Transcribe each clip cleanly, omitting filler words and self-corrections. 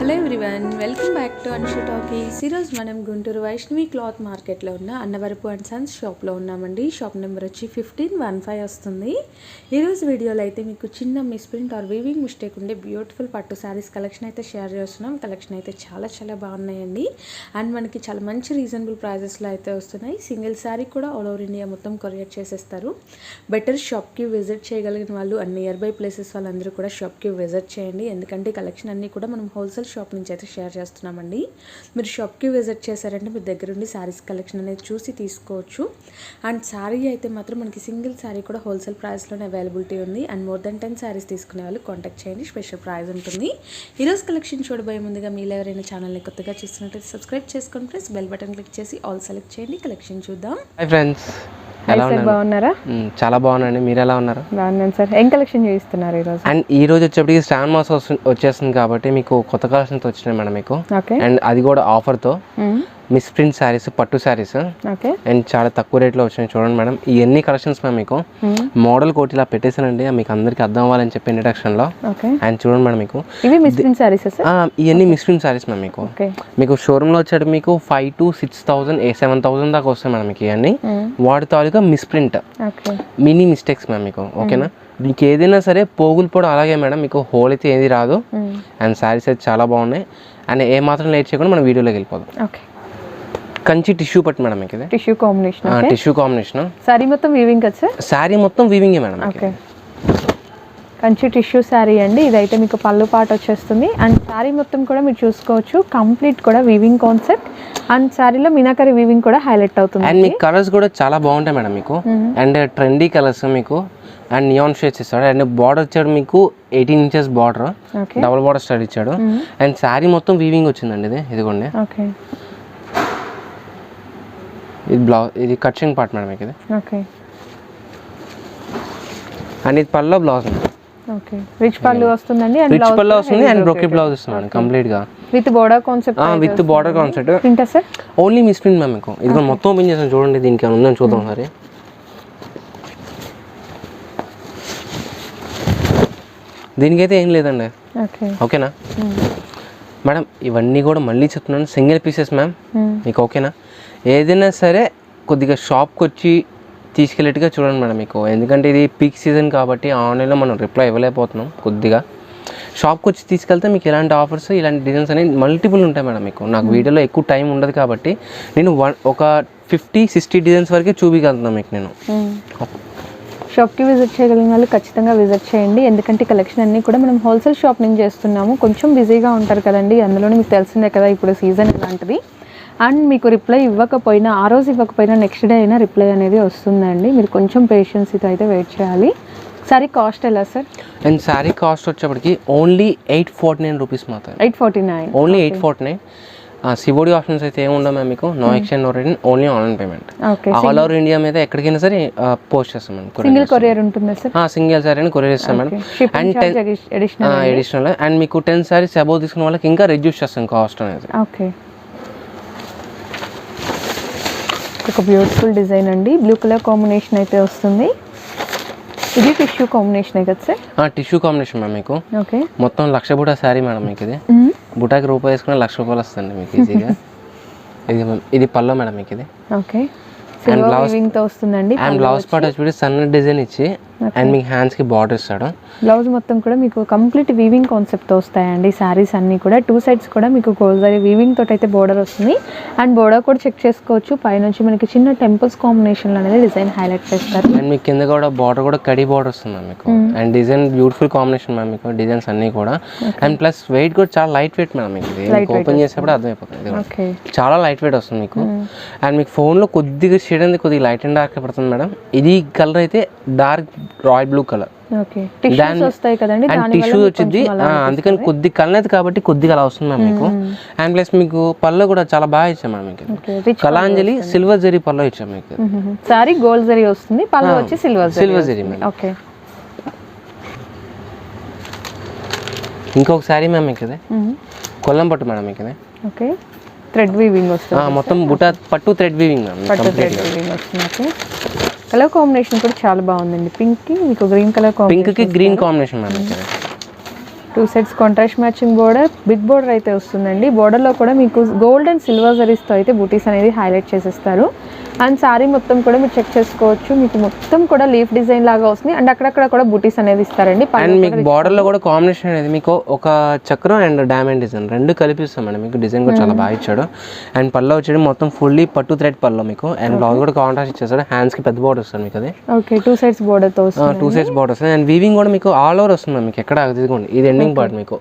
Hello everyone, welcome back to Anshu talkies. ఈరోజు మనం Guntur Vaishnavi cloth మార్కెట్లో ఉన్న అన్నవరపు అండ్ సన్స్ షాప్లో ఉన్నామండి. షాప్ నెంబర్ వచ్చి 1515 వస్తుంది. ఈరోజు వీడియోలో అయితే మీకు చిన్న మిస్ప్రింట్ ఆర్ వీవింగ్ మిస్టేక్ ఉండే బ్యూటిఫుల్ పట్టు శారీస్ కలెక్షన్ అయితే షేర్ చేస్తున్నాం. కలెక్షన్ అయితే చాలా బాగున్నాయండి. అండ్ మనకి చాలా మంచి రీజనబుల్ ప్రైజెస్లో అయితే వస్తున్నాయి. సింగిల్ శారీ కూడా ఆల్ ఓవర్ ఇండియా మొత్తం కొరియర్ చేసేస్తారు. బెటర్ షాప్కి విజిట్ చేయగలిగిన వాళ్ళు అండ్ నియర్ బై ప్లేసెస్ వాళ్ళందరూ కూడా షాప్కి విజిట్ చేయండి. ఎందుకంటే కలెక్షన్ అన్నీ కూడా మనం హోల్సేల్ షాప్ నుంచి అయితే షేర్ చేస్తున్నామండి. మీరు షాప్కి విజిట్ చేశారంటే మీ దగ్గర ఉండి శారీస్ కలెక్షన్ అనేది చూసి తీసుకోవచ్చు. అండ్ శారీ అయితే మాత్రం మనకి సింగిల్ శారీ కూడా హోల్సేల్ ప్రైస్లోనే అవైలబిలిటీ ఉంది. అండ్ మోర్ దెన్ 10 శారీస్ తీసుకునే వాళ్ళు కాంటాక్ట్ చేయండి, స్పెషల్ ప్రైస్ ఉంటుంది. ఈరోజు కలెక్షన్ చూడబోయే ముందుగా మీరు ఎవరైనా ఛానల్ని కొత్తగా చూస్తున్నట్లయితే సబ్స్క్రైబ్ చేసుకోండి ఫ్రెండ్స్. బెల్ బటన్ క్లిక్ చేసి ఆల్ సెలెక్ట్ చేయండి. కలెక్షన్ చూద్దాం. హాయ్ ఫ్రెండ్స్, బాగున్నారా? చాలా బాగున్నానండి. మీరు ఎలా ఉన్నారు? బాగున్నాను సార్. ఏం కలెక్షన్ చూపిస్తున్నారు ఈరోజు? అండ్ ఈ రోజు వచ్చేప్పటికి శ్రావణ మాసం వచ్చేస్తుంది కాబట్టి మీకు కొత్త కలెక్షన్స్ వచ్చినాయి మేడం మీకు. అండ్ అది కూడా ఆఫర్తో మిస్ ప్రింట్ శారీస్, పట్టు శారీస్ అండ్ చాలా తక్కువ రేట్లో వచ్చినాయి. చూడండి మేడం, ఇవన్నీ కలెక్షన్స్ మేము మీకు మోడల్ కోటి ఇలా పెట్టేసానండి, మీకు అందరికి అర్థం అవ్వాలని చెప్పి ఇంట్రడక్షన్ లో. అండ్ చూడండి మేడం, మీకు ఇవన్నీ మిస్ ప్రింట్ శారీస్ మేము మీకు షోరూమ్ లో వచ్చేది మీకు 5,000 to 6,000 7,000 దాకా వస్తాయి మేడం మీకు. ఇవన్నీ వాటి తాలూకా misprint mini mistakes ma'am మీకు. ఓకేనా, మీకు ఏదైనా సరే పోగులు కూడా అలాగే మేడం, మీకు హోల్ అయితే ఏది రాదు. అండ్ శారీస్ అయితే చాలా బాగున్నాయి. అండ్ ఏ మాత్రం లేట్ చేయకుండా మనం వీడియోలోకి వెళ్ళిపోదాం. కంచి టిష్యూ పట్టు మేడం మీకు. ఇది టిష్యూ కాంబినేషన్. సారీ మొత్తం వీవింగ్ కదా సార్? సారీ మొత్తం weaving madam. Kanchi tissue sari అండి. ఇదైతే మీకు పళ్ళు పాట వచ్చేస్తుంది. అండ్ శారీ మొత్తం కూడా మీరు చూసుకోవచ్చు, కంప్లీట్ కూడా వీవింగ్ కాన్సెప్ట్. అండ్ శారీలో మీనాకరి వీవింగ్ కూడా హైలైట్ అవుతుంది. అండ్ మీకు కలర్స్ కూడా చాలా బాగుంటాయి మేడం మీకు. అండ్ ట్రెండీ కలర్స్ మీకు. అండ్ నియాన్ షేడ్స్ ఇస్తాడు. అండ్ బార్డర్ వచ్చాడు మీకు 18 inches border, double border style ఇచ్చాడు. అండ్ శారీ మొత్తం వీవింగ్ వచ్చిందండి. ఇదిగోండి, ఇది బ్లౌజ్, ఇది కట్చింగ్ పార్ట్ మేడం మీకు. ఇది అండ్ ఇది పల్లో బ్లౌజ్ రిచ్ పళ్ళు వస్తుందండి. రిచ్ పళ్ళు వస్తుంది అండ్ బ్రోకెట్ బ్లౌజ్ వస్తుంది కంప్లీట్ గా with border concept. With border concept only mess print ma'am మీకు. ఇది మొత్తం ఓపెన్ చేసాను చూడండి, దీనికి ఏమైనా ఉందని చూద్దాం సరే. దీనికైతే ఏం లేదండి. ఓకేనా మేడం, ఇవన్నీ కూడా మళ్ళీ చెప్తున్నాను, సింగిల్ పీసెస్ మ్యామ్ మీకు. ఓకేనా, ఏదైనా సరే కొద్దిగా షాప్కి వచ్చి తీసుకెళ్ళేట్టుగా చూడండి మేడం మీకు. ఎందుకంటే ఇది పీక్ సీజన్ కాబట్టి ఆన్లైన్లో మనం రిప్లై ఇవ్వలేకపోతున్నాం. కొద్దిగా షాప్కి వచ్చి తీసుకెళ్తే మీకు ఇలాంటి ఆఫర్స్, ఇలాంటి డిజైన్స్ అనేవి మల్టిపుల్ ఉంటాయి మేడం మీకు. నాకు వీడియోలో ఎక్కువ టైం ఉండదు కాబట్టి నేను ఒక 50-60 డిజైన్స్ వరకే చూపించగలుగుతాను మీకు నేను. షాప్కి విజిట్ చేయగలిగిన వాళ్ళు ఖచ్చితంగా విజిట్ చేయండి. ఎందుకంటే కలెక్షన్ అన్నీ కూడా మనం హోల్సేల్ షాప్ నుంచి చేస్తున్నాము. కొంచెం బిజీగా ఉంటారు కదండి, అందులోనే మీకు తెలిసిందే కదా ఇప్పుడు సీజన్ ఇలాంటిది. అండ్ మీకు రిప్లై ఇవ్వకపోయినా, ఆ రోజు ఇవ్వకపోయినా నెక్స్ట్ డే అయినా రిప్లై అనేది వస్తుందండి. మీరు కొంచెం పేషెన్స్తో అయితే వెయిట్ చేయాలి. సారీ కాస్ట్ ఎలా సార్? అండ్ సారీ కాస్ట్ వచ్చేప్పటికి ఓన్లీ 849 రూపీస్ మాత్రం. 849 ఓన్లీ 849. సిబోడి ఆప్షన్స్ అయితే ఏమి ఉండవు మ్యామ్ మీకు. No exchange, no return, only online payment. All over India మీద ఎక్కడికైనా సరే పోస్ట్ చేస్తాం మేడం. సింగిల్ కొరియర్ ఉంటుందా సార్? సింగిల్ సారీ అని కొరియర్ ఇస్తాం మేడం. And additional. అండ్ మీకు 10 సారీస్ అబౌవ్ తీసుకున్న వాళ్ళకి ఇంకా రెడ్యూస్ చేస్తాం కాస్ట్ అనేది. ఓకే, ఒక బ్యూటిఫుల్ డిజైన్ అండి. బ్లూ కలర్ కాంబినేషన్ అయితే వస్తుంది. ఇది టిష్యూ కాంబినేషన్ కదా సార్? టిష్యూ కాంబినేషన్ మ్యామ్ మీకు. ఓకే, మొత్తం 1,00,000 బుటా శారీ మేడం మీకు. ఇది బుటాకి రూపాయి వేసుకుని 1,00,000 రూపాయలు వస్తుంది మీకు ఈజీగా. ఇది పల్లో మేడం మీకు. ఇది ఓకే, సిల్వర్ వీవింగ్ తో వస్తుందండి. అండ్ బ్లౌజ్ పార్ట్ వచ్చి సన్న డిజైన్ ఇచ్చి అండ్ మీకు హ్యాండ్స్ కి బార్డర్ ఇస్తాడు. బ్లౌజ్ మొత్తం కూడా మీకు కంప్లీట్ వీవింగ్ కాన్సెప్ట్ తో వస్తాయండి. సారీస్ అన్ని కూడా 2 sides కూడా మీకు గోల్జరీ వీవింగ్ తోటి అయితే బోర్డర్ వస్తుంది. అండ్ బోర్డర్ కూడా చెక్ చేసుకోవచ్చు. పైనుంచి మనకి చిన్న టెంపుల్స్ కాంబినేషన్ అనేది డిజైన్ హైలైట్ చేస్తారు. అండ్ మీకు కింద కూడా బార్డర్ కూడా కడి బార్డర్ వస్తుంది మీకు. And design beautiful combination ma'am మీకు. డిజైన్స్ అన్ని కూడా అండ్ ప్లస్ వెయిట్ కూడా చాలా లైట్ వెయిట్ మేడం మీకు. ఇది ఓపెన్ చేసేప్పుడు అర్థమైపోతుంది, చాలా లైట్ వెయిట్ వస్తుంది మీకు. అండ్ మీకు ఫోన్ లో కొద్దిగా షేడ్ అనేది కొద్దిగా లైట్ అండ్ డార్క్ పడుతుంది మేడం. ఇది కలర్ అయితే dark royal blue colour. And tissue వచ్చింది, అందుకని కొద్ది కలర్ కాబట్టి కొద్దిగా అలా వస్తుంది మ్యామ్ మీకు. అండ్ ప్లస్ మీకు పళ్ళు కూడా చాలా బాగా ఇచ్చాం మ్యామ్ మీకు. కలాంజలి సిల్వర్ జరీ పళ్ళు ఇచ్చాం మీకు. సారీ గోల్డ్ జరీ వస్తుంది, పళ్ళు వచ్చి సిల్వర్ జరీ మ్యామ్. ఇంకొక సారీ మ్యామ్ మీకు. ఇది కొల్లం పట్టు మేడం మీకు. ఇది ఓకే, థ్రెడ్ వీవింగ్ వస్తుంది మొత్తం. బుటా పట్టు thread weaving ma'am. Colour combination కూడా చాలా బాగుందండి. పింక్ కి మీకు గ్రీన్ కలర్ పింక్ కి green combination ma'am. 2 sets contrast matching border, big border అయితే వస్తుందండి. బోర్డర్లో కూడా మీకు గోల్డ్ అండ్ సిల్వర్ జరీస్తో అయితే బూటీస్ అనేది హైలైట్ చేసేస్తారు. అండ్ సారీ మొత్తం కూడా మీరు చెక్ చేసుకోవచ్చు, మీకు మొత్తం కూడా లీఫ్ డిజైన్ లాగా వస్తుంది. అండ్ అక్కడక్కడ కూడా బూటీస్ అనేది ఇస్తారండి. అండ్ మీకు బార్డర్లో కూడా కాంబినేషన్ అనేది మీకు ఒక చక్రం అండ్ డైమండ్ డిజైన్ రెండు కలిపిస్తాం మేడం. మీకు డిజైన్ కూడా చాలా బాగా ఇచ్చాడు. అండ్ పళ్ళు వచ్చేది మొత్తం ఫుల్లీ పట్టు థ్రెడ్ పళ్ళు మీకు. అండ్ బ్లౌజ్ కూడా కాంట్రాస్ట్ ఇచ్చేస్తాడు. హ్యాండ్స్కి పెద్ద బోర్డర్ వస్తుంది మీకు అది. ఓకే 2 సెట్స్ బోర్డర్తో వస్తుంది. 2 సెట్స్ బోర్డర్ వస్తుంది. అండ్ వీవింగ్ కూడా మీకు ఆల్ ఓవర్ వస్తుంది మీకు. ఎక్కడ ఇదిగోండి ఇది ఎండింగ్ పార్ట్ మీకు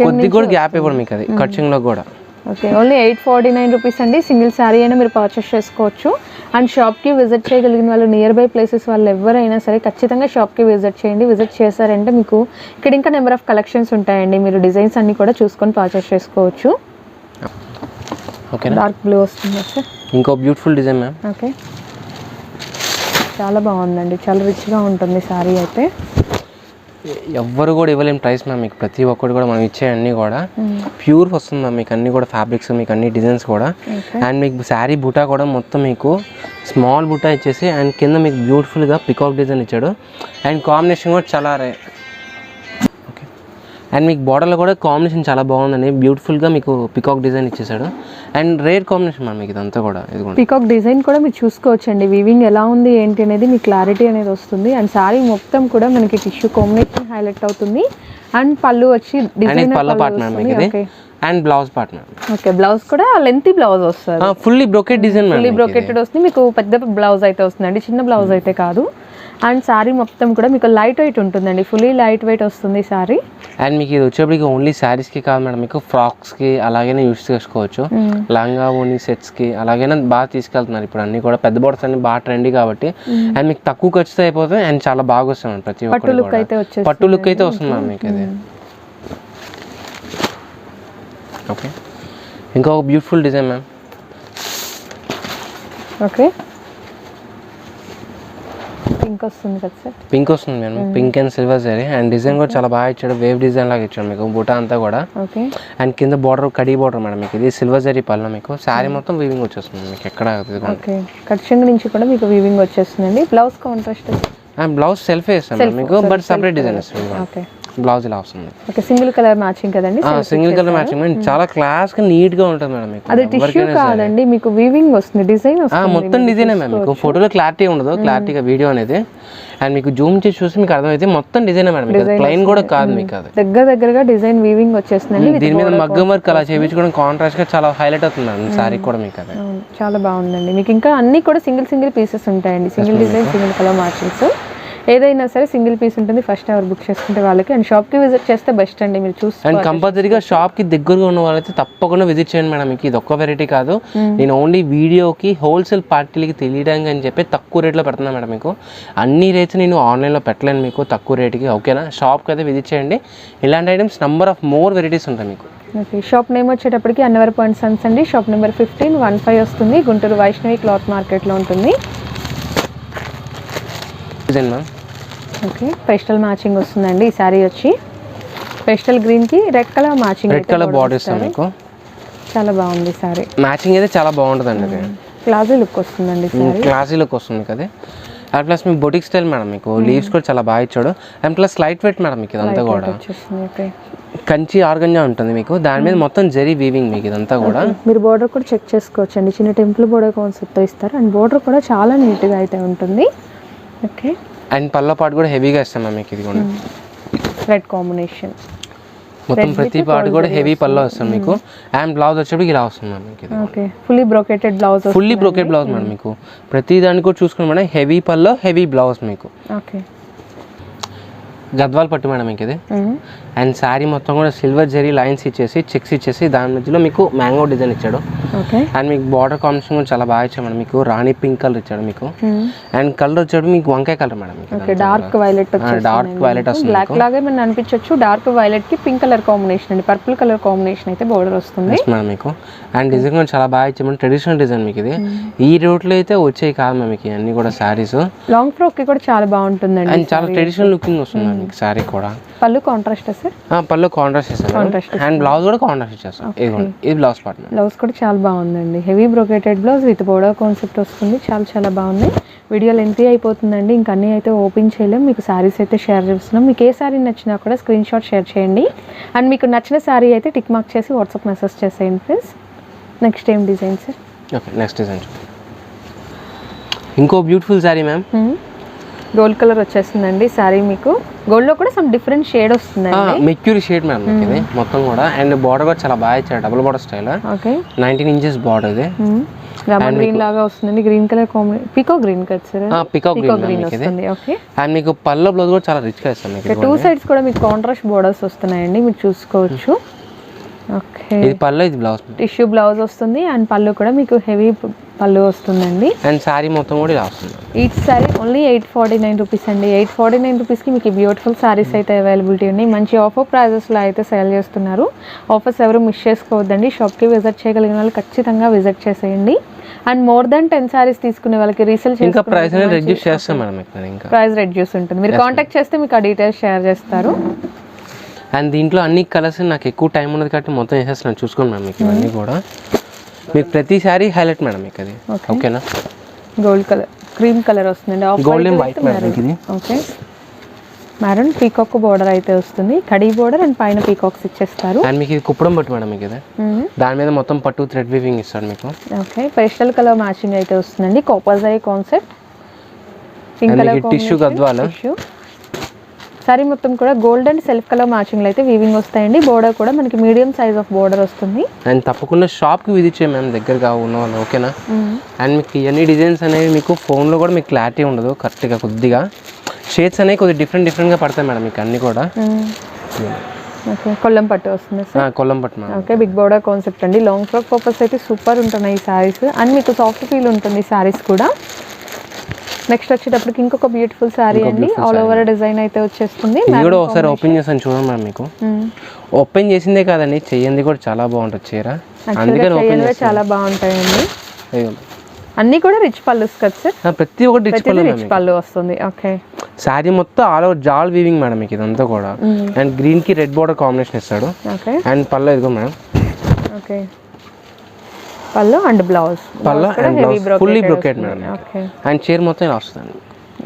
కొద్దిగా కూడా గ్యాప్ ఇవ్వడం మీకు అది కట్చింగ్లో కూడా. ఓకే ఓన్లీ 849 రూపీస్ అండి. సింగిల్ శారీ అయినా మీరు పర్చేస్ చేసుకోవచ్చు. అండ్ షాప్కి విజిట్ చేయగలిగిన వాళ్ళు నియర్ బై ప్లేసెస్ వాళ్ళు ఎవరైనా సరే ఖచ్చితంగా షాప్కి విజిట్ చేయండి. విజిట్ చేశారంటే మీకు ఇక్కడ ఇంకా నెంబర్ ఆఫ్ కలెక్షన్స్ ఉంటాయండి. మీరు డిజైన్స్ అన్ని కూడా చూసుకొని పర్చేస్ చేసుకోవచ్చు. ఓకే డార్క్ బ్లూ వస్తుంది సార్. ఇంకో బ్యూటిఫుల్ డిజైన్ మ్యామ్. ఓకే చాలా బాగుందండి, చాలా రిచ్గా ఉంటుంది శారీ అయితే. ఎవ్వరు కూడా ఇవ్వలేం ప్రైస్ మ్యామ్. మీకు ప్రతి ఒక్కటి కూడా మనం ఇచ్చే అన్నీ కూడా ప్యూర్ వస్తుంది మ్యామ్. మీకు అన్నీ కూడా ఫ్యాబ్రిక్స్, మీకు అన్ని డిజైన్స్ కూడా. అండ్ మీకు శారీ బుటా కూడా మొత్తం మీకు స్మాల్ బుటా ఇచ్చేసి అండ్ కింద మీకు బ్యూటిఫుల్గా పికాక్ డిజైన్ ఇచ్చాడు. అండ్ కాంబినేషన్ కూడా చాలా ఓకే. అండ్ మీకు బార్డర్లో కూడా కాంబినేషన్ చాలా బాగుందండి. బ్యూటిఫుల్గా మీకు పికాక్ డిజైన్ ఇచ్చేసాడు. అండ్ రేర్ కాంబినేషన్ మ్యామ్ మీకు ఇదంతా కూడా. ఇదిగోండి పికాక్ డిజైన్ కూడా మీరు చూసుకోవచ్చండి. వీవింగ్ ఎలా ఉంది ఏంటి అనేది మీకు క్లారిటీ అనేది వస్తుంది. అండ్ సారీ మొత్తం కూడా మనకి టిష్యూ కాంబినేషన్ హైలైట్ అవుతుంది. అండ్ పళ్ళు వచ్చి డిజైన్ పళ్ళ పార్ట్ మ్యామ్ ఇది. And blouse part ma'am. Okay blouse కూడా లెంతీ బ్లౌజ్ వస్తుంది. Fully brocade design ma'am. Fully brocaded వస్తుంది. మీకు పెద్ద బ్లౌజ్ అయితే వస్తుందండి, చిన్న బ్లౌజ్ అయితే కాదు. అండ్ సారీ మొత్తం కూడా మీకు లైట్ వెయిట్ ఉంటుందండి, ఫుల్లీ లైట్ వెయిట్ వస్తుంది సారీ. అండ్ మీకు ఇది వచ్చేప్పటికి ఓన్లీ శారీస్కి కాదు మేడం, మీకు ఫ్రాక్స్కి అలాగైనా యూస్ చేసుకోవచ్చు. లంగా ఓనీ సెట్స్కి అలాగైనా బాగా తీసుకెళ్తున్నారు ఇప్పుడు అన్ని కూడా. పెద్ద బోర్డర్స్ అన్ని బాగా ట్రెండీ కాబట్టి. అండ్ మీకు తక్కువ ఖర్చుతో అయిపోతుంది అండ్ చాలా బాగా వస్తుంది ప్రతి ఒక్కటి. పట్టు లుక్ అయితే వస్తుంది మ్యామ్ మీకు అది. ఓకే ఇంకొక beautiful design ma'am. Okay pink వస్తుంది కదా సార్. పింక్ వస్తుంది madam. Pink and silver zari. And design కూడా చాలా బాగా ఇచ్చాడు. వేవ్ డిజైన్ లాగా ఇచ్చాడు మీకు బుటా అంతా కూడా. ఓకే అండ్ కింద బార్డర్ కడీ బార్డర్ మేడం మీకు. ఇది సిల్వర్ జరీ పళ్ళు మీకు. శారీ మొత్తం వీవింగ్ వచ్చేస్తుంది మీకు ఎక్కడ. ఓకే కట్చింగ్ నుంచి కూడా మీకు వీవింగ్ వచ్చేస్తుందండి. Blouse contrast and blouse self వేస్తాను మీకు, బట్ సపరేట్ డిజైన్ వస్తుంది. ఓకే బ్లౌజ్ ఇలా వస్తుంది. ఓకే సింగిల్ కలర్ మ్యాచింగ్ కదండి. సింగిల్ కలర్ మ్యాచింగ్ చాలా క్లాస్ గా నీట్ గా ఉంటుంది మేడం మీకు. అది టిష్యూ కాదండి, మీకు వీవింగ్ వస్తుంది, డిజైన్ వస్తుంది. మొత్తం డిజైన్ మ్యామ్. మీకు ఫోటోలో క్లారిటీ ఉండదు, క్లారిటీగా వీడియో అనేది. అండ్ మీకు జూమ్ చేసి చూసి మీకు అర్థమైతే మొత్తం డిజైన్ మేడం. ప్లెయిన్ కూడా కాదు మీకు. అది దగ్గరగా డిజైన్ వీవింగ్ వచ్చేస్తుంది. దీని మీద మగ్గం వర్క్ అలా చేయించుకోవడం కాంట్రాస్ట్ గా చాలా హైలైట్ అవుతుంది మేడం సారీ కూడా మీకు. అది చాలా బాగుందండి. మీకు ఇంకా అన్ని కూడా సింగిల్ పీసెస్ ఉంటాయండి. Single design single colour matchings ఏదైనా సరే సింగిల్ పీస్ ఉంటుంది. ఫస్ట్ అవర్ బుక్ చేసుకుంటే వాళ్ళకి. అండ్ షాప్కి విజిట్ చేస్తే బెస్ట్ అండి. మీరు చూసి అండ్ కంపల్సరీగా షాప్కి దగ్గరగా ఉన్న వాళ్ళైతే తప్పకుండా విజిట్ చేయండి మేడం. మీకు ఇది ఒక్క వెరైటీ కాదు, నేను ఓన్లీ వీడియోకి హోల్సేల్ పార్టీలకి తెలియడానికి అని చెప్పి తక్కువ రేట్లో పెడుతున్నాను మేడం. మీకు అన్ని రేట్స్ నేను ఆన్లైన్లో పెట్టలేను మీకు తక్కువ రేటుకి. ఓకేనా, షాప్కి అయితే విజిట్ చేయండి. ఇలాంటి items number of more varieties ఉంటాయి మీకు. ఓకే షాప్ నేమ్ వచ్చేటప్పటికి అన్నవరపు అండ్ సన్స్ అండి. షాప్ నెంబర్ 1515 వస్తుంది. గుంటూరు వైష్ణవి క్లాత్ మార్కెట్లో ఉంటుంది. Design ma'am. Okay pastel matching వస్తుందండి. ఈ సారీ వచ్చి పేస్టల్ గ్రీన్ కి red colour matching, red colour border ఇస్తాం మీకు. చాలా బాగుంది సారీ. మ్యాచింగ్ అయితే చాలా బాగుంటుందండి. అది క్లాసీ లుక్ వస్తుందండి సారీ. క్లాసీ లుక్ వస్తుంది కదా. అండ్ ప్లస్ మీకు బొటిక్ స్టైల్ మేడం. మీకు లీవ్స్ కూడా చాలా బాగా ఇచ్చాడు. And plus light weight madam మీకు. ఇదంతా కూడా కంచి ఆర్గంజా ఉంటుంది మీకు. దాని మీద మొత్తం జరీ వీవింగ్ మీకు ఇదంతా కూడా. మీరు బోర్డర్ కూడా చెక్ చేసుకోవచ్చు అండి. చిన్న టెంపుల్ బోర్డర్ కాన్సెప్ట్తో ఇస్తారు. అండ్ బోర్డర్ కూడా చాలా నీట్గా అయితే ఉంటుంది. ఓకే అండ్ పళ్ళ పాటు కూడా హెవీగా ఇస్తాం మ్యామ్ మీకు. ఇది కూడా రెడ్ కాంబినేషన్ మొత్తం ప్రతి పార్ట్ కూడా హెవీ పళ్ళు వస్తుంది మీకు. అండ్ బ్లౌజ్ వచ్చేప్పటికి ఇలా వస్తుంది మ్యామ్ మీకు. Okay fully brocaded blouse. Fully brocade blouse madam మీకు. ప్రతి దానికి కూడా చూసుకుని మేడం హెవీ పళ్ళు హెవీ బ్లౌజ్ మీకు. ఓకే గద్వాల్ పట్టు మేడం మీకు ఇది. అండ్ శారీ మొత్తం కూడా సిల్వర్ జరీ లైన్స్ ఇచ్చేసి చెక్స్ ఇచ్చేసి దాని మధ్యలో మీకు మ్యాంగో డిజైన్ ఇచ్చాడు. అండ్ మీకు బార్డర్ కాంబినేషన్ కూడా చాలా బాగా ఇచ్చాడు మేడం. మీకు రాణి పింక్ కలర్ ఇచ్చాడు మీకు. అండ్ కలర్ వచ్చాడు మీకు వంకాయ కలర్ మేడం. డార్క్ వైలెట్ వస్తుంది. బ్లాక్ లాగే మనం అనిపించవచ్చు. డార్క్ వైలెట్ కి పింక్ కలర్ కాంబినేషన్ అండి. పర్పుల్ కలర్ కాంబినేషన్ అయితే బోర్డర్ వస్తుంది మేడం మీకు. అండ్ డిజైన్ కూడా చాలా బాగా ఇచ్చాము. ట్రెడిషనల్ డిజైన్ మీకు ఇది. ఈ రూట్లో అయితే వచ్చాయి కాదు మ్యామ్ మీకు అన్ని కూడా శారీస్. లాంగ్ ఫ్రాక్ కి కూడా చాలా బాగుంటుందండి. అండ్ చాలా ట్రెడిషనల్ లుకింగ్ వస్తుంది మీకు శారీ కూడా. పళ్ళు కాంట్రాస్ట్ సార్? పళ్ళు కాంట్రాస్ట్ ఇస్తాను అండ్ బ్లౌజ్ కూడా కాంట్రాస్ట్ ఇచ్చేస్తాం. ఇది బ్లౌజ్ పార్ట్. బ్లౌజ్ కూడా చాలా బాగుందండి, heavy brocaded blouse with border concept వస్తుంది. చాలా బాగుంది. వీడియో లెంతీ అయిపోతుందండి, ఇంకా అన్నీ అయితే ఓపెన్ చేయలేం. మీకు శారీస్ అయితే షేర్ చేస్తున్నాం. మీకు ఏ శారీ నచ్చినా కూడా స్క్రీన్ షాట్ షేర్ చేయండి. అండ్ మీకు నచ్చిన శారీ అయితే టిక్ మార్క్ చేసి వాట్సాప్ మెసేజ్ చేసేయండి ప్లీజ్. నెక్స్ట్ ఏం design sir? Okay, next design ఇంకో beautiful sari ma'am. Gold colour వచ్చేస్తుందండి శారీ. మీకు గోల్డ్ లో కూడా సమ్ డిఫరెంట్ షేడ్ వస్తుందండి. మెక్యూరీ షేడ్ మ్యామ్ ఇది మొత్తం కూడా. అండ్ బార్డర్ కూడా చాలా బాగా ఇచ్చారు, double border style. Okay, 19 inches border ఇది. లెమన్ గ్రీన్ లాగా వస్తుంది, green colour combination. Peacock green కదా సార్? పీకాక్ గ్రీన్ వస్తుంది. ఓకే, అండ్ మీకు పళ్ళ బ్లౌజ్ కూడా చాలా రిచ్ గా ఇస్తాను మీకు. 2 సైడ్స్ కూడా మీకు కాంట్రాస్ట్ బోర్డర్స్ వస్తున్నాయండి, మీరు చూసుకోవచ్చు. ఓకే, ఇది పళ్ళు, ఇది బ్లౌజ్. టిష్యూ బ్లౌజ్ వస్తుంది అండ్ పళ్ళు కూడా మీకు హెవీ పళ్ళు వస్తుందండి. అండ్ శారీ మొత్తం కూడా ఇలా వస్తుంది. ఈచ్ శారీ ఓన్లీ 849 రూపీస్ అండి. 849 రూపీస్కి మీకు బ్యూటిఫుల్ శారీస్ అయితే అవైలబిలిటీ ఉన్నాయి. మంచి ఆఫర్ ప్రైజెస్లో అయితే సేల్ చేస్తున్నారు. ఆఫర్స్ ఎవరు మిస్ చేసుకోవద్దండి. షాప్కి విజిట్ చేయగలిగిన వాళ్ళు ఖచ్చితంగా విజిట్ చేసేయండి. అండ్ మోర్ దెన్ 10 శారీస్ తీసుకునే వాళ్ళకి రీసేల్ ఇంకా ప్రైస్ రెడ్యూస్ చేస్తాం మేడం. ఇంకా ప్రైస్ రెడ్యూస్ ఉంటుంది, మీరు కాంటాక్ట్ చేస్తే మీకు ఆ డీటెయిల్స్ షేర్ చేస్తారు. అండ్ దీంట్లో అన్ని కలర్స్ నాకు ఎక్కువ టైం ఉన్నది కాబట్టి మొత్తం వేసేస్తున్నాను, చూసుకోండి మేడం. మీకు ఇవన్నీ కూడా మీకు ప్రతి శారీ హైలైట్ మేడం మీకు అది. ఓకేనా, గోల్డ్ కలర్, క్రీమ్ కలర్ వస్తుందండి, గోల్డ్ అండ్ వైట్ మేడం ఇది. ఓకే, మెరూన్ పీకాక్ బోర్డర్ అయితే వస్తుంది, కడీ బోర్డర్ అండ్ పైన పీకాక్స్ ఇచ్చేస్తారు. అండ్ మీకు ఇది కుప్పడం పట్టు మేడం మీకు ఇది. దాని మీద మొత్తం పట్టు థ్రెడ్ వీవింగ్ ఇస్తాడు మీకు. ఓకే, పేస్టల్ కలర్ మ్యాచింగ్ అయితే వస్తుందండి, copper zari concept. Pink colour tissue Gadwal sorry మొత్తం కూడా గోల్డ్ అండ్ సెల్ఫ్ కలర్ మ్యాచింగ్లో అయితే వీవింగ్ వస్తాయండి. బోర్డర్ కూడా మనకి మీడియం సైజ్ ఆఫ్ బోర్డర్ వస్తుంది. అండ్ తప్పకుండా షాప్కి విజిట్ చేయండి మేము దగ్గరగా ఉన్న వాళ్ళు. ఓకేనా, అండ్ మీకు ఇవన్నీ డిజైన్స్ అనేవి మీకు ఫోన్లో కూడా మీకు క్లారిటీ ఉండదు కరెక్ట్గా. కొద్దిగా షేడ్స్ అనేవి కొద్దిగా డిఫరెంట్గా పడతాయి మేడం మీకు అన్నీ కూడా. ఓకే, కొల్లం పట్టు వస్తుంది సార్. కొల్లం పట్టు madam. Okay, big border concept అండి. లాంగ్ ఫ్రాక్ పర్పస్ అయితే సూపర్ ఉంటున్నాయి ఈ శారీస్. అండ్ మీకు సాఫ్ట్ ఫీల్ ఉంటుంది ఈ శారీస్ కూడా. నెక్స్ట్ వచ్చేటప్పటికి ఇంకొక బ్యూటిఫుల్ శారీ అండి, ఆల్ ఓవర్ డిజైన్ అయితే వచ్చేస్తుంది. ఇది కూడా ఒకసారి ఓపెన్ చేసాను చూడండి మేడం. మీకు ఓపెన్ చేసిందే కాదండి, చెయ్యింది కూడా చాలా బాగుంటుంది చీర. అందుకని చాలా బాగుంటాయండి. అన్ని కూడా రిచ్ పళ్ళు కదా సార్? ప్రతి ఒక్కటి రిచ్ పళ్ళు వస్తుంది. ఓకే, శారీ మొత్తం ఆల్ ఓవర్ జాల్ వీవింగ్ మేడం మీకు ఇదంతా కూడా. అండ్ గ్రీన్ కి రెడ్ బోర్డర్ కాంబినేషన్ ఇస్తాడు. ఓకే, అండ్ పళ్ళు ఇదిగో మేడం. ఓకే, పళ్ళు అండ్ బ్లౌజ్. పళ్ళు and blouse fully brocade madam. Okay, and చీర మొత్తం ఇలా వస్తుంది.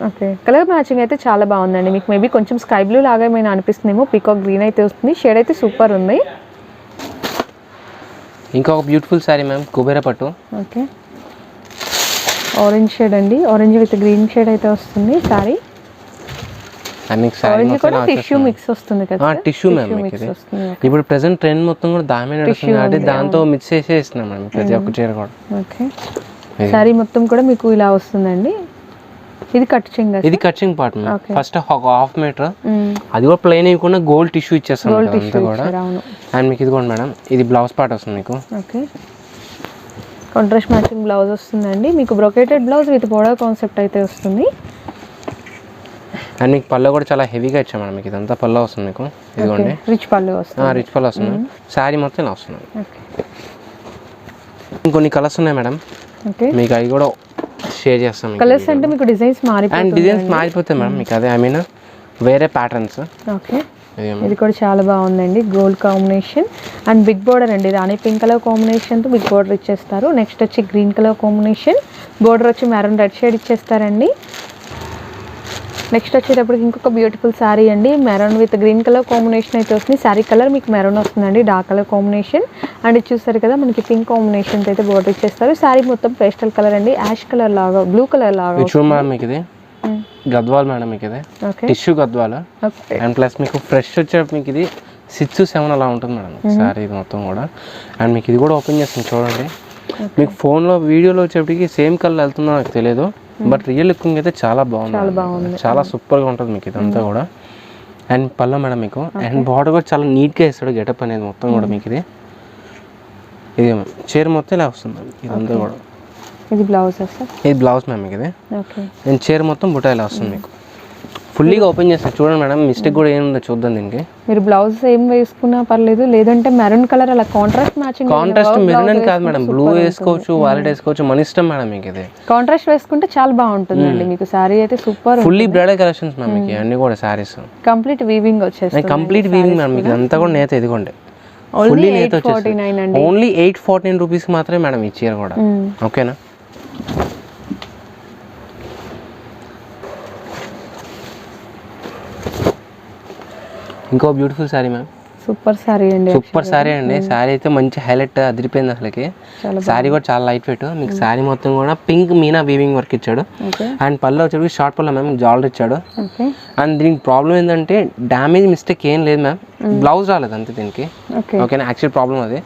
ఓకే, కలర్ మ్యాచింగ్ అయితే చాలా బాగుందండి. మీకు మేబీ కొంచెం స్కై బ్లూ లాగా ఏమైనా అనిపిస్తుందేమో. పీకాక్ గ్రీన్ అయితే వస్తుంది, షేడ్ అయితే సూపర్ ఉంది. ఇంకొక బ్యూటిఫుల్ శారీ మ్యామ్, కుబేర పట్టు. ఓకే, ఆరెంజ్ షేడ్ అండి, ఆరెంజ్ విత్ గ్రీన్ షేడ్ అయితే వస్తుంది శారీ. టిష్యూ మిక్స్ వస్తుంది కదా? Tissue ma'am. ఇప్పుడు ప్రెసెంట్ ట్రెండ్ మొత్తం కూడా దాని నడుస్తుంది కాబట్టి దాంతో మిక్స్ చేసే ఇస్తున్నాం మేడం ప్రతి ఒక్క చీర కూడా. ఓకే, శారీ మొత్తం కూడా మీకు ఇలా వస్తుందండి. ఇది కట్చింగ్, ఇది కట్చింగ్ పార్ట్ ఫస్ట్ హాఫ్ మీటర్. అది కూడా ప్లెయిన్ ఇవ్వకుండా గోల్డ్ టిష్యూ ఇచ్చేస్తాం అంతా కూడా. అండ్ మీకు ఇది కూడా మేడం, ఇది బ్లౌజ్ పార్ట్ వస్తుంది మీకు. ఓకే, కాంట్రాస్ట్ మ్యాచింగ్ బ్లౌజ్ వస్తుందండి. మీకు బ్రోకెటెడ్ బ్లౌజ్ విత్ బోర్డర్ కాన్సెప్ట్ అయితే వస్తుంది. అండ్ మీకు పళ్ళు కూడా చాలా హెవీగా ఇచ్చాం మేడం. మీకు ఇదంతా పళ్ళు వస్తుంది మీకు. ఇదిగోండి, రిచ్ పళ్ళు వస్తుంది. రిచ్ పళ్ళు వస్తుంది. శారీ మొత్తం ఇలా వస్తుంది. ఇంకొన్ని కలర్స్ ఉన్నాయి మేడం, మీకు అవి కూడా షేర్ చేస్తాం. కలర్స్ అంటే మీకు డిజైన్స్ మారిపోతాయి. అండ్ డిజైన్స్ మారిపోతాయి మేడం మీకు. అదే ఐ మీన్ వేరే ప్యాటర్న్స్. ఓకే, ఇది కూడా చాలా బాగుందండి, gold combination and big border అండి. రాణి పింక్ కలర్ కాంబినేషన్తో బిగ్ బోర్డర్ ఇచ్చేస్తారు. నెక్స్ట్ వచ్చి గ్రీన్ కలర్ కాంబినేషన్, బోర్డర్ వచ్చి మెరూన్ రెడ్ షేడ్ ఇచ్చేస్తారండి. నెక్స్ట్ వచ్చేటప్పటికి ఇంకొక బ్యూటిఫుల్ శారీ అండి, maroon with green colour combination అయితే వస్తుంది. శారీ కలర్ మీకు మెరూన్ వస్తుందండి, డార్క్ కలర్ కాంబినేషన్. అండ్ ఇది చూస్తారు కదా మనకి పింక్ కాంబినేషన్ అయితే బోర్డర్ ఇచ్చేస్తారు. శారీ మొత్తం పేస్టల్ కలర్ అండి, యాష్ కలర్ లాగా, బ్లూ కలర్ లాగా. మీకు ఇది గద్వాల్ మేడం, మీకు ఇది టిష్యూ గద్వాల్. అండ్ ప్లస్ మీకు ఫ్రెష్ వచ్చే మీకు ఇది 6-7 అలా ఉంటుంది మేడం శారీ ఇది మొత్తం కూడా. అండ్ మీకు ఇది కూడా ఓపెన్ చేస్తాను చూడండి. మీకు ఫోన్లో వీడియోలో వచ్చేప్పటికి సేమ్ కలర్ వెళ్తుందో నాకు తెలియదు, బట్ రియల్ లుకింగ్ అయితే చాలా బాగుంది, చాలా సూపర్గా ఉంటుంది మీకు ఇదంతా కూడా. అండ్ పళ్ళు మేడం మీకు. అండ్ బార్డర్ కూడా చాలా నీట్గా ఇస్తాడు గెటప్ అనేది మొత్తం కూడా మీకు. ఇది చీర మొత్తం ఇలా వస్తుంది ఇదంతా కూడా. ఇది బ్లౌజ్, ఇది బ్లౌజ్ మ్యామ్ మీకు. ఇది అండ్ చీర మొత్తం బుటా ఇలా వస్తుంది మీకు. ఫుల్లీగా ఓపెన్ చేస్తాను చూడండి మేడం, మిస్టేక్ కూడా ఏముందో చూద్దాం దీనికి. మీరు బ్లౌజ్ ఏం వేసుకున్నా పర్లేదు, లేదంటే మెరూన్ కలర్ అలా కాంట్రాస్ట్ మ్యాచింగ్. కాంట్రాస్ట్ మెరూన్ అని కాదు మేడం, బ్లూ వేసుకోవచ్చు, వాలెట్ వేసుకోవచ్చు, మన ఇష్టం మేడం మీకు. ఇది కాంట్రాస్ట్ వేసుకుంటే చాలా బాగుంటుందండి మీకు. సారీ అయితే super, fully bridal collections ma'am మీకు అన్ని కూడా సారీస్. కంప్లీట్ వీవింగ్ వచ్చేస్తుంది, కంప్లీట్ వీవింగ్ మ్యామ్ మీకు అంతా కూడా నేత. ఇదిగోండి ఫుల్లీ నేత వచ్చేసి ఓన్లీ 849 రూపీస్ మాత్రమే మేడం ఈ చీర కూడా. ఓకేనా. ఇంకో beautiful sorry ma'am, super sorry అండి. సూపర్ సారీ అండి. సారీ అయితే మంచి హైలైట్ అదిరిపోయింది అసలుకి. సారీ కూడా చాలా లైట్ వెయిట్. మీకు సారీ మొత్తం కూడా పింక్ మీనా వీవింగ్ వర్క్ ఇచ్చాడు. అండ్ పళ్ళు వచ్చేసి షార్ట్ పళ్ళు మ్యామ్, జాలర్ ఇచ్చాడు. అండ్ దీనికి ప్రాబ్లం ఏంటంటే డ్యామేజ్ మిస్టేక్ ఏం లేదు మ్యామ్, బ్లౌజ్ రాలేదు అంతే దీనికి. ఓకేనా, యాక్చువల్ ప్రాబ్లం అది.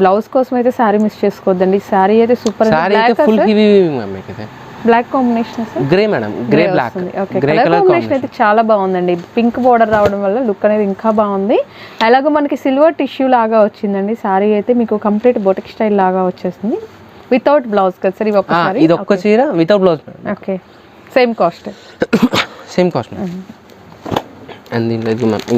బ్లౌజ్ కోసం అయితే సారీ మిస్ చేసుకోవద్దండి. సారీ అయితే సూపర్. సారీ అయితే ఫుల్ హెవీ వీవింగ్ మ్యామ్ మీకు. అయితే black combination, grey madam, grey black. Grey colour combination అయితే చాలా బాగుందండి. పింక్ బోర్డర్ రావడం వల్ల లుక్ అనేది ఇంకా బాగుంది. అలాగే మనకి సిల్వర్ టిష్యూ లాగా వచ్చిందండి. సారీ అయితే మీకు కంప్లీట్ బొటిక్ స్టైల్ లాగా వచ్చేస్తుంది, వితౌట్ బ్లౌజ్ కదా సార్. ఇది ఒక్క చీర without blouse. Okay, same cost. Same cost. And దీంట్లో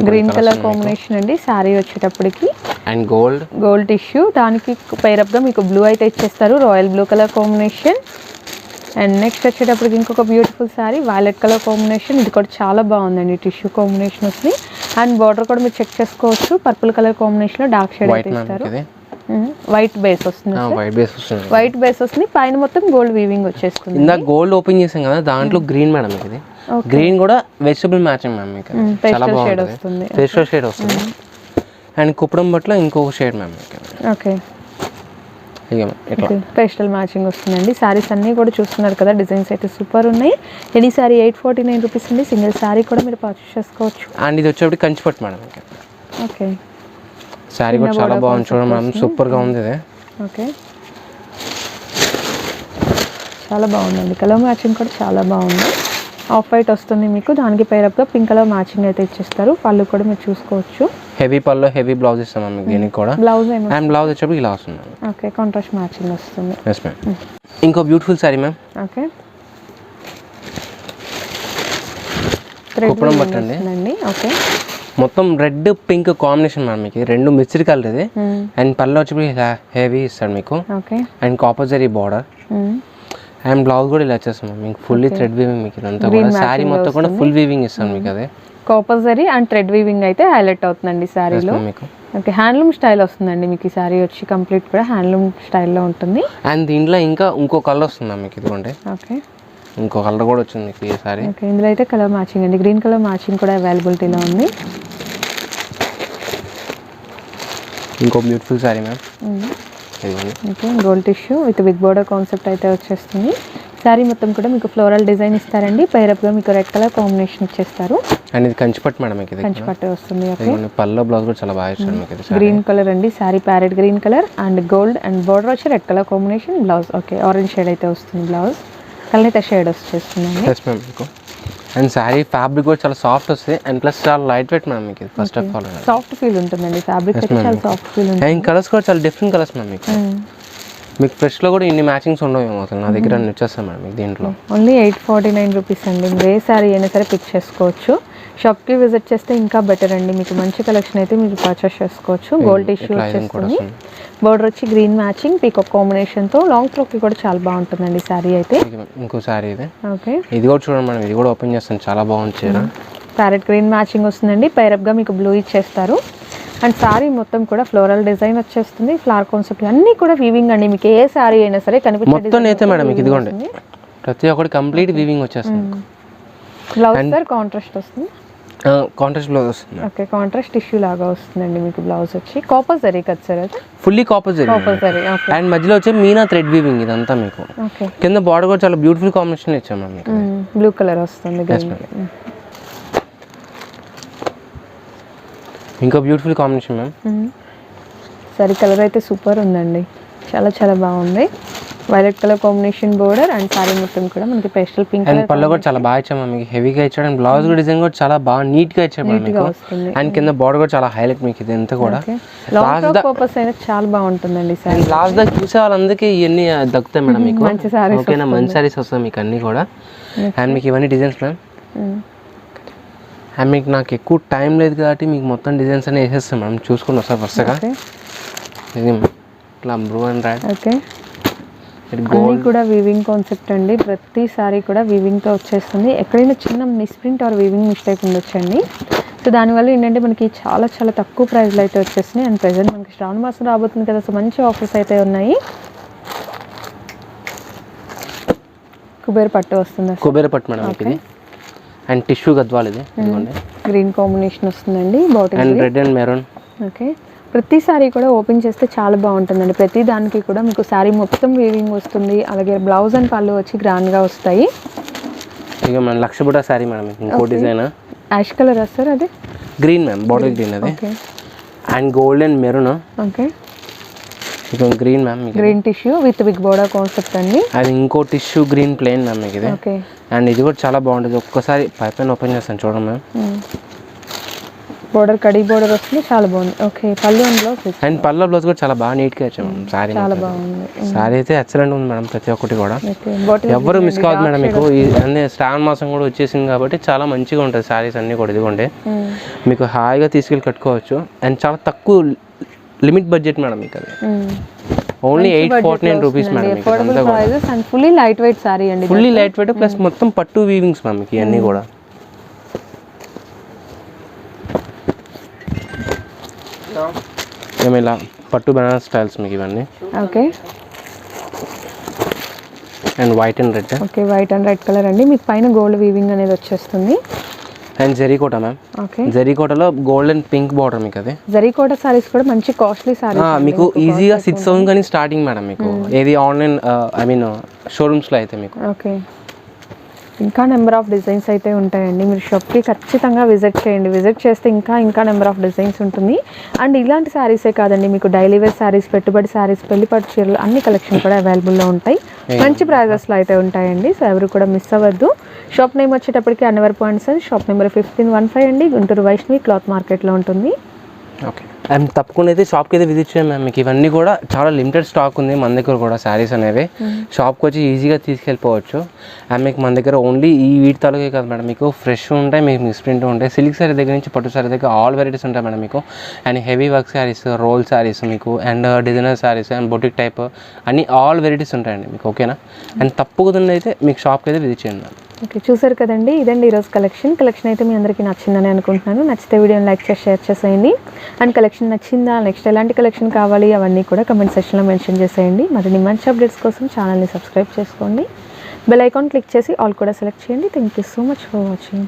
గ్రీన్ కలర్ కాంబినేషన్ అండి సారీ వచ్చేటప్పటికి. అండ్ గోల్డ్ టిష్యూ, దానికి పేరప్ గా మీకు బ్లూ అయితే ఇచ్చేస్తారు, royal blue colour combination. And next వచ్చేటప్పటికి ఇంకొక beautiful sorry violet colour combination. ఇది కూడా చాలా బాగుందండి, టిష్యూ కాంబినేషన్ వస్తుంది. అండ్ బార్డర్ కూడా మీరు చెక్ చేసుకోవచ్చు, పర్పుల్ కలర్ కాంబినేషన్ లో డార్క్ షేడ్ అయితే ఇస్తారు. వైట్ బేస్ వస్తుంది, వైట్ బేస్ వస్తుంది, పైన మొత్తం గోల్డ్ వీవింగ్ వచ్చేస్తుంది. ఇందాక గోల్డ్ ఓపెన్ చేసాం కదా, దాంట్లో గ్రీన్ మేడం ఇది. గ్రీన్ కూడా వెజిటబుల్ మ్యాచింగ్ మ్యామ్ మీకు, చాలా బాగుంటుంది, పేస్టల్ షేడ్ వస్తుంది. అండ్ కుప్పడం బట్లో ఇంకొక shade ma'am. Okay, pastel matching వస్తుందండి. సారీస్ అన్నీ కూడా చూస్తున్నారు కదా, డిజైన్స్ అయితే సూపర్ ఉన్నాయి. ఎనీ సారీ 849 రూపీస్ అండి. సింగిల్ సారీ కూడా మీరు పర్చేస్ చేసుకోవచ్చు. అండ్ ఇది వచ్చేప్పుడు కంచిపట్టు మేడం. ఓకే, సారీ కూడా చాలా బాగుంది చూడండి మేడం, సూపర్గా ఉంది ఇది. ఓకే, చాలా బాగుందండి. కలర్ మ్యాచింగ్ కూడా చాలా బాగుంది. ఆఫ్ వైట్ వస్తుంది మీకు, దానికి పేరప్గా పింక్ కలర్ మ్యాచింగ్ అయితే ఇచ్చేస్తారు. పళ్ళు కూడా మీరు చూసుకోవచ్చు, హెవీ పళ్ళు, హెవీ బ్లౌజ్ ఇస్తాం మీకు దీనికి కూడా. బ్లౌజ్ అండ్ బ్లౌజ్ వచ్చేప్పుడు ఇలా వస్తుంది. ఓకే, కాంట్రాస్ట్ మ్యాచింగ్ వస్తుంది. Yes ma'am. ఇంకో బ్యూటిఫుల్ సారీ మ్యామ్. ఓకే, కుప్పడం పట్టండి. ఓకే, మొత్తం రెడ్ పింక్ కాంబినేషన్ మ్యామ్ మీకు, రెండు మిక్స్డ్ కలర్ ఇది. అండ్ పళ్ళు వచ్చి హెవీ ఇస్తాడు మీకు. Okay, and copper zari border. And blouse కూడా ఇలా వచ్చేస్తాం మీకు, ఫుల్లీ థ్రెడ్ వీవింగ్ మీకు ఇదంతా కూడా. సారీ మొత్తం కూడా ఫుల్ వీవింగ్ ఇస్తాను మీకు. అదే copper zari and thread weaving అయితే హైలైట్ అవుతుందండి సారీలో మీకు. ఓకే, హ్యాండ్లూమ్ స్టైల్ వస్తుందండి మీకు. ఈ సారీ వచ్చి కంప్లీట్ కూడా హ్యాండ్లూమ్ స్టైల్లో ఉంటుంది. అండ్ దీంట్లో ఇంకా ఇంకో కలర్ వస్తుందా మీకు, ఇదిగోండి. ఓకే, ఇంకో కలర్ కూడా వచ్చింది మీకు ఈ సారీ. ఓకే, ఇందులో అయితే కలర్ మ్యాచింగ్ అండి, గ్రీన్ కలర్ మ్యాచింగ్ కూడా అవైలబిలిటీలో ఉంది. ఇంకో beautiful sorry ma'am. Okay, gold tissue with big border concept అయితే వచ్చేస్తుంది. సారీ మొత్తం కూడా మీకు ఫ్లోరల్ డిజైన్ ఇస్తారండి, పైరప్గా మీకు రెడ్ కలర్ కాంబినేషన్ ఇచ్చేస్తారు. అండ్ ఇది కంచిపట్టు మేడం మీకు, కంచిపట్టు వస్తుంది. ఓకే, పల్లో బ్లౌజ్ కూడా చాలా బాగా ఇస్తారు మీకు. గ్రీన్ కలర్ అండి sorry, parrot green colour and gold and border వచ్చి red colour combination. Blouse okay, orange shade అయితే వస్తుంది బ్లౌజ్, కలర్ షేడ్ వచ్చేస్తుందండి. ఎస్ మ్యామ్ మీకు. అండ్ సారీ ఫ్యాబ్రిక్ కూడా చాలా సాఫ్ట్ వస్తుంది. అండ్ ప్లస్ చాలా లైట్ వెయిట్ మ్యామ్ మీకు. First of all soft feel ఉంటుందండి, ఫ్యాబ్రిక్ అయితే చాలా సాఫ్ట్ ఫీల్ ఉంటుంది. అండ్ కలర్స్ కూడా చాలా డిఫరెంట్ కలర్స్ మ్యామ్ మీకు. మీకు ఫ్రెష్లో కూడా ఇన్ని మ్యాచింగ్స్ ఉండవు అసలు, నా దగ్గర అన్ని వచ్చేస్తాను మేడం మీకు దీంట్లో. ఓన్లీ 849 రూపీస్ అండి. మీరు ఏ సారీ అయినా సరే పిక్ చేసుకోవచ్చు. షాప్కి విజిట్ చేస్తే ఇంకా బెటర్ అండి, మీకు మంచి కలెక్షన్ అయితే మీరు పర్చేస్ చేసుకోవచ్చు. గోల్డ్ టిష్యూ వచ్చేస్తుంది, బోర్డర్ వచ్చి గ్రీన్ మ్యాచింగ్ పీకాక్ కాంబినేషన్తో. లాంగ్ ఫ్రాక్కి కూడా చాలా బాగుంటుందండి సారీ అయితే. ఇంకో సారీ ఇది. ఓకే, ఇది కూడా చూడండి మేడం, ఇది కూడా ఓపెన్ చేస్తాను, చాలా బాగుంది చీర. ప్యారెట్ గ్రీన్ మ్యాచింగ్ వస్తుందండి, పైరప్గా మీకు బ్లూ ఇచ్చేస్తారు. అండ్ సారీ మొత్తం కూడా ఫ్లోరల్ డిజైన్ వచ్చేస్తుంది, ఫ్లవర్ కాన్సెప్ట్ అన్నీ కూడా వీవింగ్ అండి. మీకు ఏ సారీ అయినా సరే కనిపించే మొత్తం అయితే మేడం మీకు ఇదిగోండి, ప్రతి ఒక్కటి కంప్లీట్ వీవింగ్ వచ్చేస్తుంది. బ్లౌజ్ సార్ కాంట్రాస్ట్ వస్తుంది, కాంట్రాస్ట్ బ్లౌజ్ వస్తుంది. ఓకే, కాంట్రాస్ట్ టిష్యూ లాగా వస్తుందండి మీకు. బ్లౌజ్ వచ్చి కాపర్ జరీ కదా సార్, అది ఫుల్లీ కాపర్ జరీ. అండ్ మధ్యలో వచ్చి మీనా థ్రెడ్ వీవింగ్ ఇదంతా మీకు. ఓకే, కింద బార్డర్ కూడా చాలా బ్యూటిఫుల్ కాంబినేషన్ ఇచ్చాం మ్యామ్ మీకు. బ్లూ కలర్ వస్తుంది. ఇంకో beautiful combination ma'am. Sorry colour అయితే సూపర్ ఉందండి, చాలా చాలా బాగుంది. Violet colour combination border and sorry మొత్తం కూడా మనకి పేస్టల్ పింక్ అండ్ పళ్ళు కూడా చాలా బాగా ఇచ్చాము మీకు, హెవీగా ఇచ్చాడు. అండ్ బ్లౌజ్ డిజైన్ కూడా చాలా బాగా నీట్ గా ఇచ్చాడు మీకు. అండ్ కింద బార్డర్ కూడా చాలా హైలైట్ మీకు, ఇది ఎంత కూడా పర్పస్ అయినా చాలా బాగుంటుందండి. సారీ లాస్ట్ దాకా చూసే వాళ్ళందరికీ ఇవన్నీ దక్కుతాయి మేడం మీకు. ఓకేనా, మంచి సారీస్ వస్తాయి మీకు అన్ని కూడా. అండ్ మీకు ఇవన్నీ డిజైన్స్ మ్యామ్. అండ్ మీకు నాకు ఎక్కువ టైం లేదు కాబట్టి మీకు మొత్తం డిజైన్స్ అన్నీ వేసేస్తాం మేడం. చూసుకుని వస్తాం వరుసగా. ఇది ఇట్లా బ్లూ అండ్ రెడ్. ఓకే, అన్నీ కూడా వీవింగ్ కాన్సెప్ట్ అండి. ప్రతి సారీ కూడా వీవింగ్తో వచ్చేస్తుంది. ఎక్కడైనా చిన్న మిస్ప్రింట్ ఆర్ వీవింగ్ మిస్టేక్ ఉండొచ్చండి. సో దానివల్ల ఏంటంటే మనకి చాలా చాలా తక్కువ ప్రైస్లో అయితే వచ్చేస్తున్నాయి. అండ్ ప్రెజెంట్ మనకి శ్రావణ మాసం రాబోతుంది కదా, సో మంచి ఆఫర్స్ అయితే ఉన్నాయి. కుబేర పట్టు వస్తుంది. కుబేర పట్టు మేడం ఇది. అండ్ టిష్యూ గద్వాల్ ఇది గ్రీన్ కాంబినేషన్ వస్తుందండి. Bottle and red and maroon. Okay, ప్రతి సారీ కూడా ఓపెన్ చేస్తే చాలా బాగుంటుందండి. ప్రతి దానికి కూడా మీకు సారీ మొత్తం వీవింగ్ వస్తుంది. అలాగే బ్లౌజ్ అండ్ పళ్ళు వచ్చి గ్రాండ్గా వస్తాయి. ఇక మన లక్ష బుట్ట సారీ మేడం. ఇంకో డిజైన్ యాష్ కలర్ వస్తారు, అదే గ్రీన్ మ్యామ్, బాటిల్ గ్రీన్ అది. And gold and maroon. Okay, ఇక green ma'am, green tissue with big border concept అండి. అది ఇంకో టిష్యూ గ్రీన్ ప్లెయిన్ మ్యామ్ మీకు ఇది. ఓకే, అండ్ ఇది కూడా చాలా బాగుంటుంది. ఒక్కసారి పైన ఓపెన్ చేస్తాను చూడండి మ్యామ్. బోర్డర్ కడీ బోర్డర్ వస్తుంది, చాలా బాగుంది. ఓకే, పళ్ళు అండ్ బ్లౌజ్. అండ్ పళ్ళు బ్లౌజ్ కూడా చాలా బాగా నీట్గా వచ్చాం మేడం. సారీ చాలా బాగుంది. సారీ అయితే ఎక్సలెంట్ ఉంది మేడం. ప్రతి ఒక్కటి కూడా ఎవరు మిస్ కావద్దు మేడం. మీకు అన్నీ శ్రావణ మాసం కూడా వచ్చేసింది కాబట్టి చాలా మంచిగా ఉంటుంది సారీస్ అన్నీ కూడా. ఇదిగోండి మీకు హాయిగా తీసుకెళ్ళి కట్టుకోవచ్చు. అండ్ చాలా తక్కువ లిమిట్ బడ్జెట్ మేడం మీకు. అది only 849 rupees madam. Fully light weight sorry అండి. ఫుల్లీ లైట్ వెయిట్ ప్లస్ మొత్తం పట్టు వీవింగ్స్ మ్యామ్ మీకు ఇవన్నీ కూడా. మేము ఇలా పట్టు బనారస్ స్టైల్స్ మీకు ఇవన్నీ. Okay, and white and red. Okay, white and red colour అండి. మీకు పైన గోల్డ్ వీవింగ్ అనేది వచ్చేస్తుంది. అండ్ జరీకోట మ్యామ్. ఓకే, జరీకోటలో గోల్డ్ అండ్ పింక్ బార్డర్ మీకు. అది జరీకోట సారీస్ కూడా మంచి కాస్ట్లీ సారీస్ మీకు ఈజీగా 6,000 కానీ స్టార్టింగ్ మేడం మీకు. ఏది ఆన్లైన్ ఐ మీన్ షోరూమ్స్లో అయితే మీకు. ఓకే, ఇంకా నెంబర్ ఆఫ్ డిజైన్స్ అయితే ఉంటాయండి. మీరు షాప్కి ఖచ్చితంగా విజిట్ చేయండి. విజిట్ చేస్తే ఇంకా నెంబర్ ఆఫ్ డిజైన్స్ ఉంటుంది. అండ్ ఇలాంటి శారీసే కాదండి, మీకు డైలీ వేర్ శారీస్, పెట్టుబడి శారీస్, పెళ్లి పట్టు చీరలు అన్ని కలెక్షన్ కూడా అవైలబుల్లో ఉంటాయి. మంచి ప్రైజెస్లో అయితే ఉంటాయండి. సో ఎవరు కూడా మిస్ అవ్వద్దు. షాప్ నేమ్ వచ్చేటప్పటికి Annavarapu and Sons, shop number 1515 అండి, గుంటూరు వైష్ణవి క్లాత్ మార్కెట్లో ఉంటుంది. ఓకే, అండ్ తప్పకుండా అయితే షాప్కి అయితే విజిట్ చేయండి మ్యామ్. మీకు ఇవన్నీ కూడా చాలా లిమిటెడ్ స్టాక్ ఉంది మన దగ్గర కూడా. శారీస్ అనేవి షాప్కి వచ్చి ఈజీగా తీసుకెళ్ళిపోవచ్చు. అండ్ మీకు మన దగ్గర ఓన్లీ ఈ వీటి తాలూకే కాదు మేడం, మీకు ఫ్రెష్ ఉంటాయి, మీకు మిస్ ప్రింట్ ఉంటాయి. సిల్క్ శారీ దగ్గర నుంచి పట్టు శారీ దగ్గర ఆల్ వెరైటీస్ ఉంటాయి మేడం మీకు. And heavy work saris, roll saris మీకు, and designer saris and boutique type అన్ని ఆల్ వెరైటీస్ ఉంటాయండి మీకు. ఓకేనా? అండ్ తప్పకుండా అయితే మీకు షాప్కి అయితే విజిట్ చేయండి మ్యామ్. ఓకే, చూసారు కదండి, ఇదండి ఈరోజు కలెక్షన్ అయితే మీ అందరికీ నచ్చిందని అనుకుంటున్నాను. నచ్చితే వీడియోని లైక్ చేసి షేర్ చేసేయండి. అండ్ కలెక్షన్ నచ్చిందా, నెక్స్ట్ ఎలాంటి కలెక్షన్ కావాలి అవన్నీ కూడా కమెంట్ సెక్షన్లో మెన్షన్ చేసేయండి. మరిన్ని మంచి అప్డేట్స్ కోసం ఛానల్ని సబ్స్క్రైబ్ చేసుకోండి. బెల్ ఐకాన్ క్లిక్ చేసి ఆల్ కూడా సెలెక్ట్ చేయండి. Thank you so much for watching.